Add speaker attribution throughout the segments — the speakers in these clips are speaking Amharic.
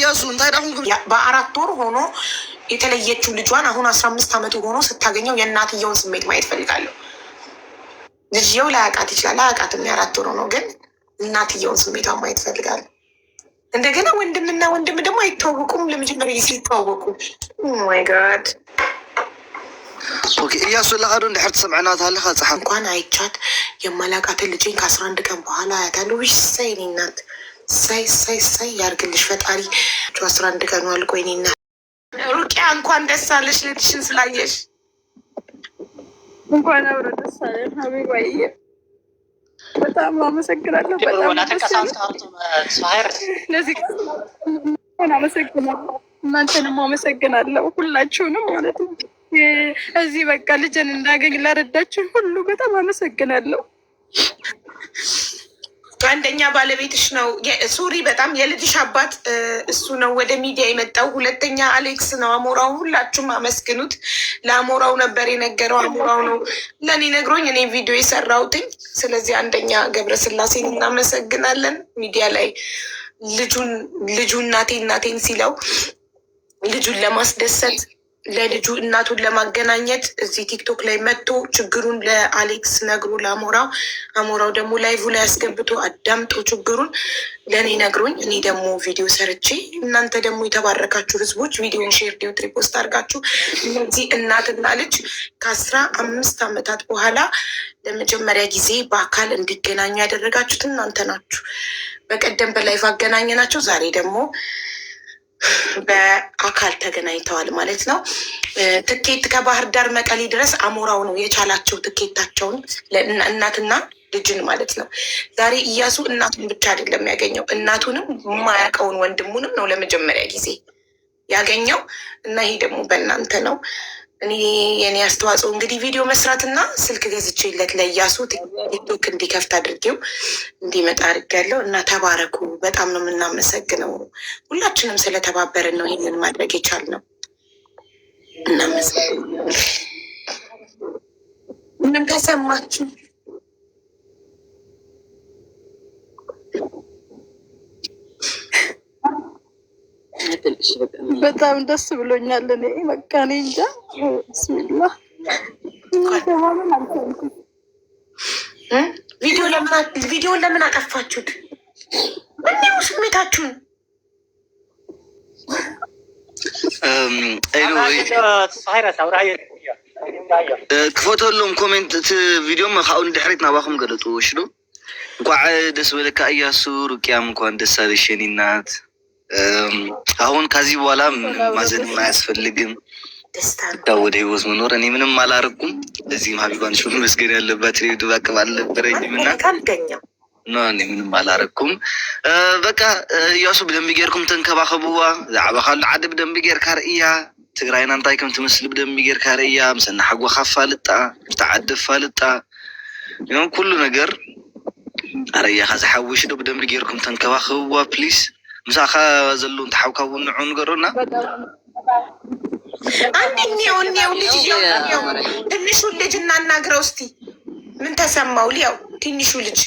Speaker 1: እያሱ እንታይ ዳኹም በአራት ወር ሆኖ የተለየችው ልጇን አሁን 15 ዓመቱ ሆኖ ስታገኘው የእናትየውን ስሜት ማየት ፈልጋለሁ። ልጅየው ላያውቃት ይችላል፣ አያውቃትም። የአራት ወር ነው ግን እናትየውን ስሜቷን ማየት ፈልጋለሁ። እንደገና ወንድምና ወንድም ደግሞ አይተዋወቁም። ለመጀመሪያ ጊዜ ይተዋወቁ። ማይ ጋድ
Speaker 2: ኦኬ እያሱ ለካዶ እንድሕር ትሰምዐና ታለካ ፀሓፍ
Speaker 1: እንኳን አይቻት የማላውቃትን ልጄን ከ11 ቀን በኋላ አያታለሁ። ዊሽ ሳይ እኔ እናት ሳይ ያርግልሽ ፈጣሪ። 11 ቀኑ አልቆ እኔ እናት ሩቅያ እንኳን ደስ አለሽ ልጅሽን ስላየሽ።
Speaker 3: እንኳን አብረ ደስ አለን ሀቢባዬ። በጣም አመሰግናለሁ። አመሰግናለሁ። እናንተንም አመሰግናለሁ ሁላችሁንም ማለት ነው። እዚህ በቃ ልጅን እንዳገኝ ላረዳችን ሁሉ በጣም አመሰግናለሁ።
Speaker 1: አንደኛ ባለቤትሽ ነው ሱሪ በጣም የልጅሽ አባት እሱ ነው ወደ ሚዲያ የመጣው። ሁለተኛ አሌክስ ነው አሞራው። ሁላችሁም አመስግኑት። ለአሞራው ነበር የነገረው። አሞራው ነው ለእኔ ነግሮኝ እኔ ቪዲዮ የሰራሁትኝ። ስለዚህ አንደኛ ገብረስላሴን እናመሰግናለን። ሚዲያ ላይ ልጁ እናቴን ሲለው ልጁን ለማስደሰት ለልጁ እናቱን ለማገናኘት እዚህ ቲክቶክ ላይ መጥቶ ችግሩን ለአሌክስ ነግሮ አሞራው ደግሞ ላይቭ ላይ አስገብቶ አዳምጦ ችግሩን ለእኔ ነግሮኝ እኔ ደግሞ ቪዲዮ ሰርቼ እናንተ ደግሞ የተባረካችሁ ህዝቦች ቪዲዮን ሼር ዲዩት ሪፖስት አድርጋችሁ እነዚህ እናትና ልጅ ከ15 ዓመታት በኋላ ለመጀመሪያ ጊዜ በአካል እንዲገናኙ ያደረጋችሁት እናንተ ናችሁ። በቀደም በላይቭ አገናኘናቸው። ዛሬ ደግሞ በአካል ተገናኝተዋል ማለት ነው። ትኬት ከባህር ዳር መቀሌ ድረስ አሞራው ነው የቻላቸው ትኬታቸውን እናትና ልጅን ማለት ነው። ዛሬ እያሱ እናቱን ብቻ አይደለም ያገኘው፣ እናቱንም የማያውቀውን ወንድሙንም ነው ለመጀመሪያ ጊዜ ያገኘው እና ይሄ ደግሞ በእናንተ ነው። እኔ የኔ አስተዋጽኦ እንግዲህ ቪዲዮ መስራትና ስልክ ገዝቼለት ለእያሱ ቲክቶክ እንዲከፍት አድርጌው እንዲመጣ አድርጌያለሁ እና ተባረኩ። በጣም ነው የምናመሰግነው። ሁላችንም ስለተባበርን ነው ይህንን ማድረግ የቻልነው። እናመሰግናለን። ምንም ከሰማችሁ
Speaker 3: በጣም ደስ ብሎኛል። እኔ በቃ እኔ እንጃ ብስሚላ
Speaker 1: ቪዲዮን ለምን አጠፋችሁት? እንዲሁ ስሜታችሁን
Speaker 2: ክፈተሎም ኮሜንት እቲ ቪድዮ ካብኡ ንድሕሪት ናባኹም ገለጡ ሽዶ እንኳዕ ደስ በለካ እያሱ ሩቅያም እንኳን ደስ አለሽ የኔ እናት። አሁን ከዚህ በኋላ ማዘን አያስፈልግም። ወደ ህይወት መኖር እኔ ምንም አላረኩም። ለዚህም ሀቢባን ሹ መስገን ያለባት ድባቅብ አልነበረኝም እና እኔ ምንም አላረኩም። በቃ እያሱ ብደንቢ ጌርኩም ተንከባኸቡዋ። ዛዕባ ካሉ ዓዲ ብደንቢ ጌርካ ርእያ። ትግራይና እንታይ ከም ትመስል ብደንቢ ጌርካ ርእያ። ምሰና ሓጎኻ ፋልጣ ብተዓዲ ፋልጣ ኩሉ ነገር ኣረያኻ ዝሓውሽ ዶ ብደንቢ ጌርኩም ተንከባኸቡዋ ፕሊስ። ምሳኻ ዘሎ እንተሓውካ እውን ንዑ ንገሩና።
Speaker 1: አንደኛው ልጅ ትንሹ ልጅ እናናግረው እስቲ ምን ተሰማው? ሊያው ትንሹ ልጅ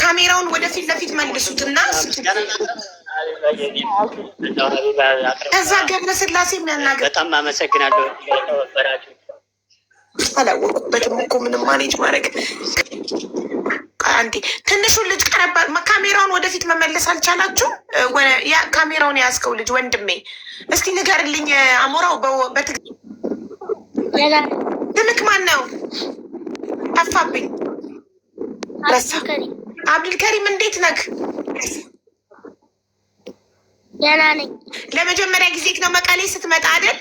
Speaker 1: ካሜራውን ወደፊት ለፊት መልሱትና ከዛ ገብረስላሴ የሚያናገር
Speaker 4: በጣም አመሰግናለሁ።
Speaker 1: አላወቁበትም እኮ ምንም ማኔጅ ማድረግ። አንዴ ትንሹን ልጅ ቀረባ ካሜራውን ወደፊት መመለስ አልቻላችሁ? ካሜራውን የያዝከው ልጅ ወንድሜ እስቲ ንገርልኝ። አሞራው ስምክ ማን ነው? ጠፋብኝ። አብዱልከሪም እንዴት ነህ?
Speaker 5: ደህና ነኝ።
Speaker 1: ለመጀመሪያ ጊዜ ነው መቀሌ ስትመጣ አይደል?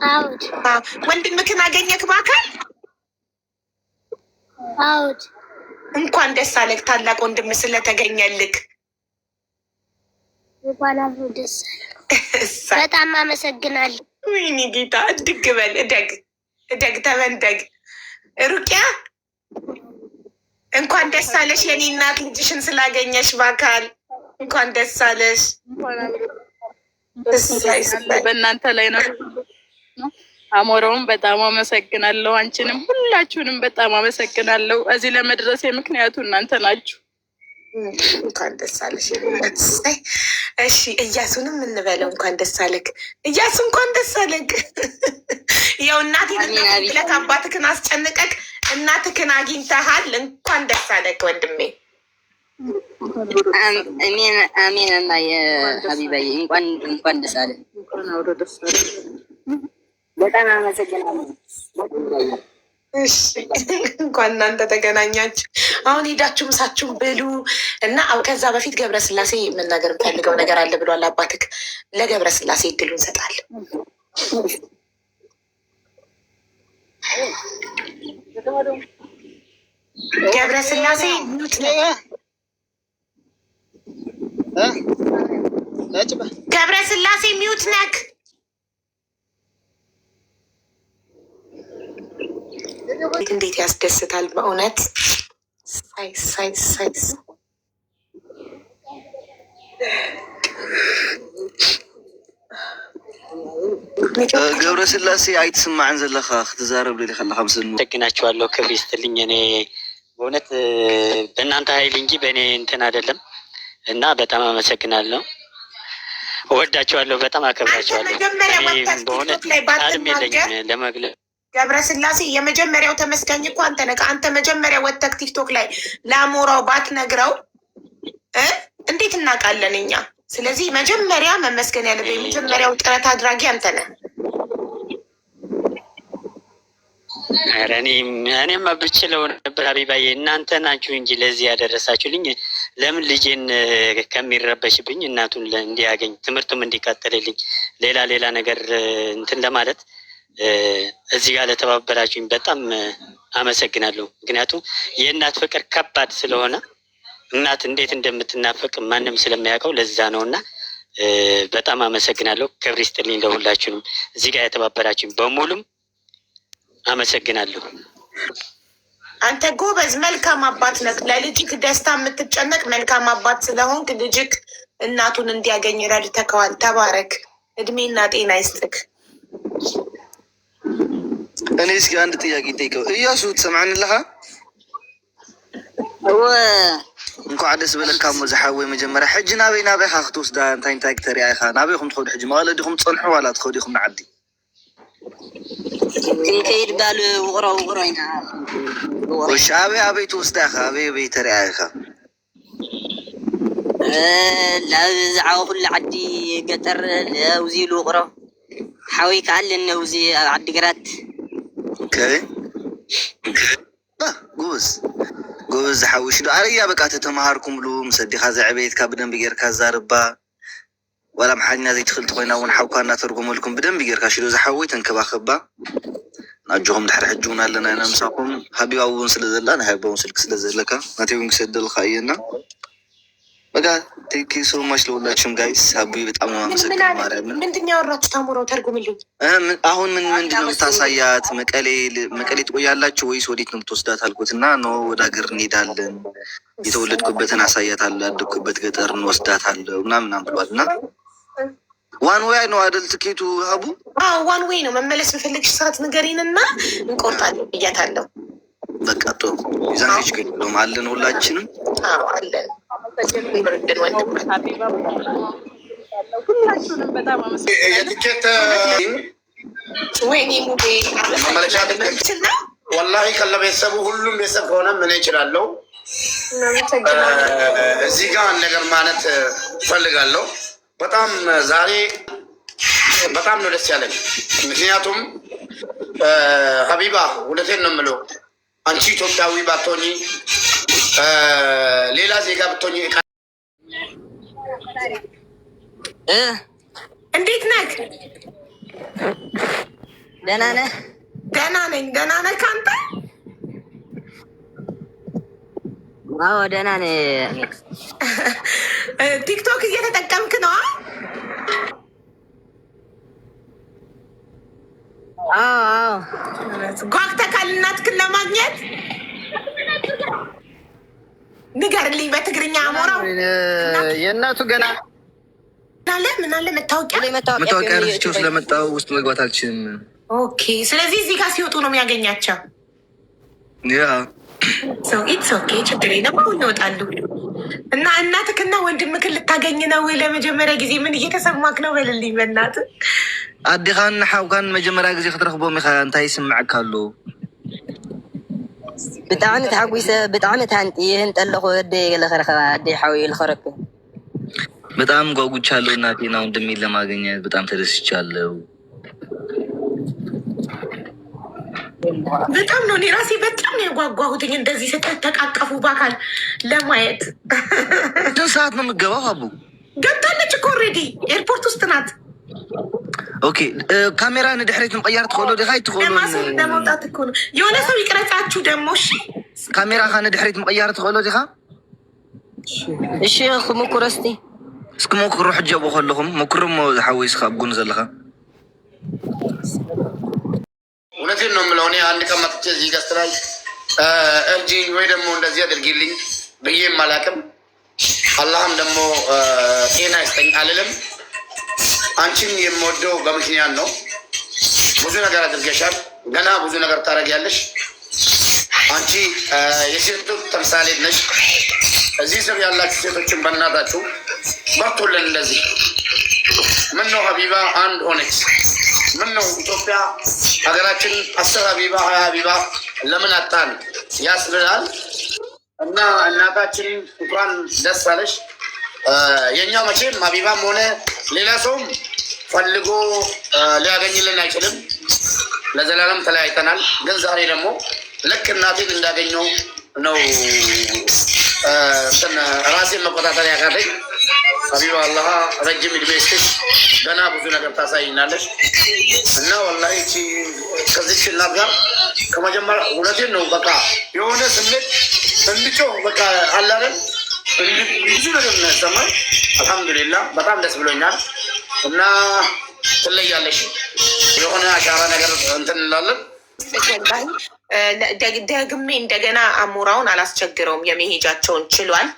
Speaker 5: አውድ
Speaker 1: ወንድምክን አገኘክ በአካል?
Speaker 5: አውድ
Speaker 1: እንኳን ደስ አለህ ታላቅ ወንድም ስለተገኘልክ።
Speaker 5: እንኳን ደስ አለህ። በጣም አመሰግናለሁ።
Speaker 1: ወይኔ ጌታ እድግ በል እደግ ተመንደግ። ሩቅያ እንኳን ደስ አለሽ የኔ እናት ልጅሽን ስላገኘሽ በአካል እንኳን ደስ አለሽ።
Speaker 3: በእናንተ ላይ ነው። አሞራውን በጣም አመሰግናለሁ። አንቺንም ሁሉ ሁላችሁንም በጣም አመሰግናለሁ። እዚህ ለመድረሴ ምክንያቱ እናንተ ናችሁ።
Speaker 1: እንኳን ደስ አለሽ። እሺ እያሱንም እንበለው እንኳን ደስ አለክ እያሱ፣ እንኳን ደስ አለክ። ያው እናቴን ብለህ አባትክን አስጨንቀክ እናትክን አግኝተሃል። እንኳን ደስ አለክ ወንድሜ።
Speaker 4: አሜን። እና የሀቢባዬ እንኳን ደስ አለ። በጣም አመሰግናለሁ።
Speaker 1: እሺ እንኳን እናንተ ተገናኛችሁ። አሁን ሄዳችሁ ምሳችሁን ብሉ እና ከዛ በፊት ገብረስላሴ መናገር የምፈልገው ነገር አለ ብሏል አባትክ። ለገብረስላሴ እድሉ እንሰጣለን። ገብረስላሴ ሚዩት ነህ። ገብረስላሴ ሚዩት ነክ። እንዴት ያስደስታል በእውነት ሳይ
Speaker 2: ገብረስላሴ አይትስማዕን ዘለካ ክትዛረብ ደሊ ከለካ ምስ
Speaker 6: አመሰግናችኋለሁ። ክብር ይስጥልኝ። እኔ በእውነት በእናንተ ኃይል እንጂ በእኔ እንትን አይደለም እና በጣም አመሰግናለሁ። እወዳችኋለሁ፣ በጣም አከብራችኋለሁ። በእውነት ቃልም የለኝም ለመግለጽ።
Speaker 1: ገብረስላሴ የመጀመሪያው ተመስጋኝ እኮ አንተ ነህ። አንተ መጀመሪያ ወጥተህ ቲክቶክ ላይ ለአሞራው ባትነግረው እንዴት እናውቃለን እኛ? ስለዚህ መጀመሪያ መመስገን ያለብህ የመጀመሪያው ጥረት አድራጊ አንተ ነህ።
Speaker 6: ኧረ እኔማ ብችለው ነበር ሀቢባዬ፣ እናንተ ናችሁ እንጂ ለዚህ ያደረሳችሁልኝ። ለምን ልጄን ከሚረበሽብኝ እናቱን እንዲያገኝ ትምህርቱም እንዲቀጥልልኝ ሌላ ነገር እንትን ለማለት እዚህ ጋር ለተባበራችሁኝ በጣም አመሰግናለሁ። ምክንያቱም የእናት ፍቅር ከባድ ስለሆነ እናት እንዴት እንደምትናፈቅ ማንም ስለሚያውቀው ለዛ ነው እና በጣም አመሰግናለሁ። ክብር ይስጥልኝ ለሁላችሁንም እዚህ ጋር የተባበራችሁኝ በሙሉም አመሰግናለሁ።
Speaker 1: አንተ ጎበዝ መልካም አባት ነህ። ለልጅክ ደስታ የምትጨነቅ መልካም አባት ስለሆንክ ልጅክ እናቱን እንዲያገኝ ረድተከዋል። ተባረክ፣ እድሜና ጤና ይስጥክ።
Speaker 2: እኔ እስኪ አንድ ጥያቄ ጠይቀው። እያሱ ትሰምዐኒ ኣለካ? እንኳዕ ደስ በለካ ሞ ዝሓወይ መጀመርያ ሕጂ ናበይ ካ ክትወስዳ እንታይ ክተሪኣ ኢኻ? ናበይኩም ትኸዱ ሕጂ? መቐለ ዲኹም ትፀንሑ ዋላ ትኸዱ ኢኹም ንዓዲ?
Speaker 4: ክንከይድ ባል ውቕሮ ኢና።
Speaker 2: እሺ ኣበይ ትወስዳ ኢኻ? ኣበይ ተሪኣ ኢኻ?
Speaker 4: ዛዕባ ኩሉ ዓዲ ገጠር ውዚ ውቕሮ ሓወይ ከኣለኒ ውዚ ኣብ ዓዲግራት።
Speaker 2: ጎበዝ ዝሓውሽ ዶ ኣረያ በቃ ተተማሃርኩምሉ ምስ ኣዴኻ ዘዕበየትካ ብደንቢ ጌርካ ዛርባ ዋላ መሓኛ ዘይትኽእልቲ ኮይና እውን ሓውካ እናተርጎመልኩም ብደንቢ ጌርካ ሽዶ ዝሓወይ ተንከባኸባ። ናጆኹም ድሕሪ ሕጂ እውን ኣለና ኢና ምሳኹም። ሃቢባ እውን ስለ ዘላ ናይ ሃቢባ እውን ስልክ ስለ ዘለካ ናተይ እውን ክሰደልካ እየና በቃ ቴንክ ዩ ሶ ማች ለሁላችሁም ጋይስ። ሀቢ በጣም ነው አመሰግናለሁ። ማርያምን
Speaker 1: ምንድን ነው ያወራችሁት? አሞራው ተርጉምልኝ።
Speaker 2: አሁን ምንድን ነው የምታሳያት? መቀሌ ትቆያላችሁ ወይስ ወዴት ነው የምትወስዳት አልኩት እና ኖ ወደ ሀገር እንሄዳለን፣ የተወለድኩበትን አሳያታለሁ፣ ያደግኩበት ገጠር እንወስዳታለሁ ምናምን ብሏል። እና ዋን ዌይ ነው አይደል ትኬቱ ሀቡ?
Speaker 1: ዋን ዌይ ነው። መመለስ በፈለግሽ ሰዓት ንገሪን እና እንቆርጣለን ብያታለሁ።
Speaker 2: በቃ ጥሩ ይዛንች ግን ነው አለን ሁላችንም
Speaker 1: አለን።
Speaker 3: ሁላችሁንም በጣም
Speaker 7: ወላሂ ከለቤተሰቡ ሁሉም ቤተሰብ ከሆነ ምን ይችላለሁ። እዚህ ጋር ነገር ማለት እፈልጋለሁ። በጣም ዛሬ በጣም ነው ደስ ያለኝ። ምክንያቱም ሀቢባ እውነቴን ነው የምለው አንቺ ኢትዮጵያዊ ባትሆኚ ሌላ ዜጋ ብትሆኚ
Speaker 1: እንዴት ነህ?
Speaker 4: ደህና ነህ?
Speaker 1: ደህና ነኝ። ደህና ነህ ከአንተ?
Speaker 4: አዎ ደህና ነኝ።
Speaker 1: ቲክቶክ እየተጠቀምክ ነው?
Speaker 4: አዎ
Speaker 1: ጓግተካል እናትክን ለማግኘት ንገርልኝ በትግርኛ። አሞራው
Speaker 8: የእናቱ ገና
Speaker 1: ምን አለ
Speaker 2: መታወቂያ ረስቼው ስለመጣሁ ውስጥ መግባት አልችልም።
Speaker 1: ኦኬ። ስለዚህ እዚህ ጋር ሲወጡ ነው የሚያገኛቸው።
Speaker 2: ያ
Speaker 1: ሰው ኢትስ ኦኬ ችግር የለም። አሁን ይወጣሉ እና እናትክና ወንድምክን ልታገኝ ነው ለመጀመሪያ ጊዜ ምን እየተሰማክ ነው? በልልኝ በእናትህ
Speaker 2: ኣዲኻን ሓውካን መጀመርያ ግዜ ክትረኽቦም ኢኻ እንታይ ይስምዓካ ኣሎ?
Speaker 4: ብጣዕሚ ተሓጒሰ ብጣዕሚ ታንጥየህን ጠለኹ እደይ ለኸረኸባ እደይ ሓዊ ልኸረክብ
Speaker 2: በጣም ጓጉቻለሁ እናቴና ወንድሜን ለማግኘት በጣም ተደስቻለሁ።
Speaker 1: በጣም ነው እኔ ራሴ በጣም ነው የጓጓሁትኝ እንደዚህ ስትተቃቀፉ በአካል ለማየት።
Speaker 2: ስንት ሰዓት ነው የምትገባው? አቡ
Speaker 1: ገብታለች እኮ ኦልሬዲ ኤርፖርት ውስጥ ናት።
Speaker 2: ኦኬ ካሜራ ንድሕሪት ምቀያር ትኽእሉ ዲኻ ይትኽእሉ?
Speaker 1: ለመውጣት እኮ ነው የሆነ ሰው ይቅረጻችሁ ደግሞ። እሺ
Speaker 2: ካሜራ ኻ ንድሕሪት ምቀያር ትኽእሉ ዲኻ?
Speaker 4: እሺ ክሙኩሮ እስቲ
Speaker 2: እስኪ ሞክሩ ሕጂ ኣብኡ ከለኹም ሞክሩ ሞ ዝሓወይስካ ኣብጎኑ ዘለኻ።
Speaker 7: እውነቴን ነው የምለው። እኔ አንድ ቀን መጥቼ እዚህ ገስት ላይ እርጂኝ ወይ ደግሞ እንደዚህ አድርጊልኝ ብዬም አላውቅም። አላህም ደግሞ ጤና ይስጠኝ አልልም። አንቺን የምወደው በምክንያት ነው። ብዙ ነገር አድርገሻል፣ ገና ብዙ ነገር ታደርጊያለሽ። አንቺ የሴቶች ተምሳሌት ነሽ። እዚህ ስር ያላችሁ ሴቶችን በእናታችሁ በርቱልን። እንደዚህ ምን ነው ሀቢባ አንድ ሆነች? ምን ነው ኢትዮጵያ ሀገራችን 10 ሀቢባ 20 ሀቢባ ለምን አጣን ያስብላል። እና እናታችን እንኳን ደስ አለሽ። የእኛ መቼም ሀቢባም ሆነ ሌላ ሰውም ፈልጎ ሊያገኝልን አይችልም። ለዘላለም ተለያይተናል። ግን ዛሬ ደግሞ ልክ እናቴን እንዳገኘው ነው ራሴን መቆጣጠር ያቃተኝ። ሀቢባ አላህ ረጅም እድሜ ይስጥሽ። ገና ብዙ ነገር ታሳይናለሽ እና ወላሂ ከዚች እናት ጋር ከመጀመሪያ እውነቴን ነው በቃ የሆነ ስሜት እንድጮህ በቃ አላለን ብዙ ነገር እናሰማል። አልሐምዱሊላህ በጣም ደስ ብሎኛል እና ትለያለሽ። የሆነ አሻራ ነገር እንትን እንላለን።
Speaker 1: ደግሜ እንደገና አሞራውን አላስቸግረውም። የመሄጃቸውን ችሏል።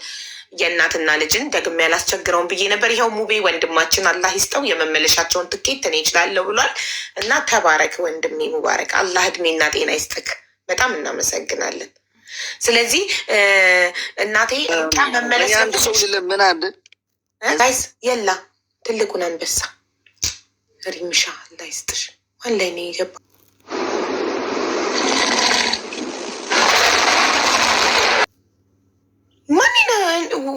Speaker 1: የእናትና ልጅን ደግሜ አላስቸግረውም ብዬ ነበር። ይኸው ሙቤ ወንድማችን አላህ ይስጠው የመመለሻቸውን ትኬት እኔ እችላለሁ ብሏል እና ተባረክ ወንድሜ ሙባረክ። አላህ እድሜና ጤና ይስጥክ። በጣም እናመሰግናለን። ስለዚህ እናቴ መመለስ
Speaker 2: ምን አለ
Speaker 1: ጋይስ የላ ትልቁን አንበሳ ሪምሻ አላህ ይስጥሽ። ማን ላይ ነው የገባ?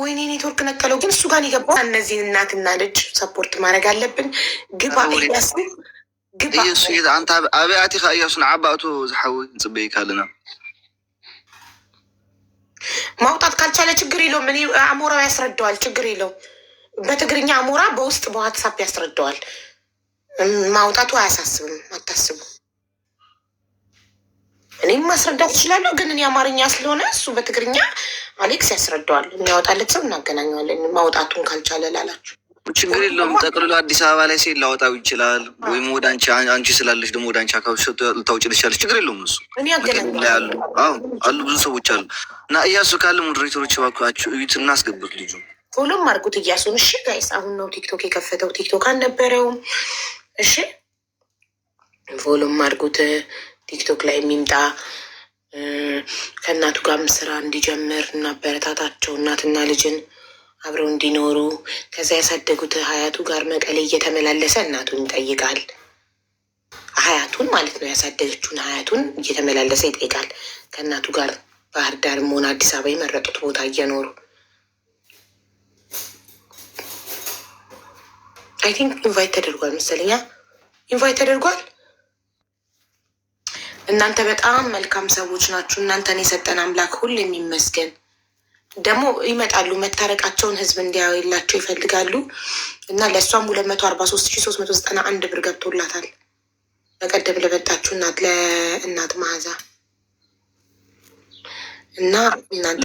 Speaker 1: ወይኔ ኔትወርክ ነቀለው። ግን እሱ ጋር የገባው እነዚህ እናትና ልጅ ሰፖርት ማድረግ አለብን። ግባ እያሱ ግባ
Speaker 2: እየሱ አንተ አብያቲ ካ እያሱ ንዓባእቱ ዝሓውይ ንፅበይ ካለና
Speaker 1: ማውጣት ካልቻለ ችግር የለውም። እኔ አሞራው ያስረዳዋል። ችግር የለውም። በትግርኛ አሞራ በውስጥ በዋትሳፕ ያስረዳዋል። ማውጣቱ አያሳስብም። አታስቡ። እኔም ማስረዳት እችላለሁ። ግን እኔ አማርኛ ስለሆነ እሱ በትግርኛ አሌክስ ያስረዳዋል። የሚያወጣለት ሰው እናገናኘዋለን። ማውጣቱን ካልቻለ ላላችሁ
Speaker 2: ችግር የለውም። ጠቅልሎ አዲስ አበባ ላይ ሴት ላወጣው ይችላል። ወይም ወደ አንቺ ስላለች ደግሞ ወደ አንቺ አካባቢ ልታውጭ ልቻለች። ችግር የለውም። እሱ
Speaker 1: እኔ ያገናኛል
Speaker 2: አሉ ብዙ ሰዎች አሉ። እና እያሱ ካለ ሞዴሬተሮች እባካችሁ እዩት እና አስገቡት ልጁ
Speaker 1: ፎሎም አድርጉት እያሱን። እሺ ጋይስ አሁን ነው ቲክቶክ የከፈተው። ቲክቶክ አልነበረውም። እሺ ፎሎም አድርጉት። ቲክቶክ ላይ የሚምጣ ከእናቱ ጋርም ስራ እንዲጀምር እናበረታታቸው። እናትና ልጅን አብረው እንዲኖሩ ከዛ ያሳደጉት ሀያቱ ጋር መቀሌ እየተመላለሰ እናቱን ይጠይቃል። ሀያቱን ማለት ነው ያሳደገችውን ሀያቱን እየተመላለሰ ይጠይቃል። ከእናቱ ጋር ባህር ዳርም ሆነ አዲስ አበባ የመረጡት ቦታ እየኖሩ አይ ቲንክ ኢንቫይት ተደርጓል መሰለኛ። ኢንቫይት ተደርጓል። እናንተ በጣም መልካም ሰዎች ናችሁ። እናንተን የሰጠን አምላክ ሁሉ የሚመስገን። ደግሞ ይመጣሉ መታረቃቸውን ህዝብ እንዲያዩላቸው ይፈልጋሉ እና ለእሷም 243,391 ብር ገብቶላታል። በቀደም ለመጣችሁ ለእናት መዓዛ እና እናንተ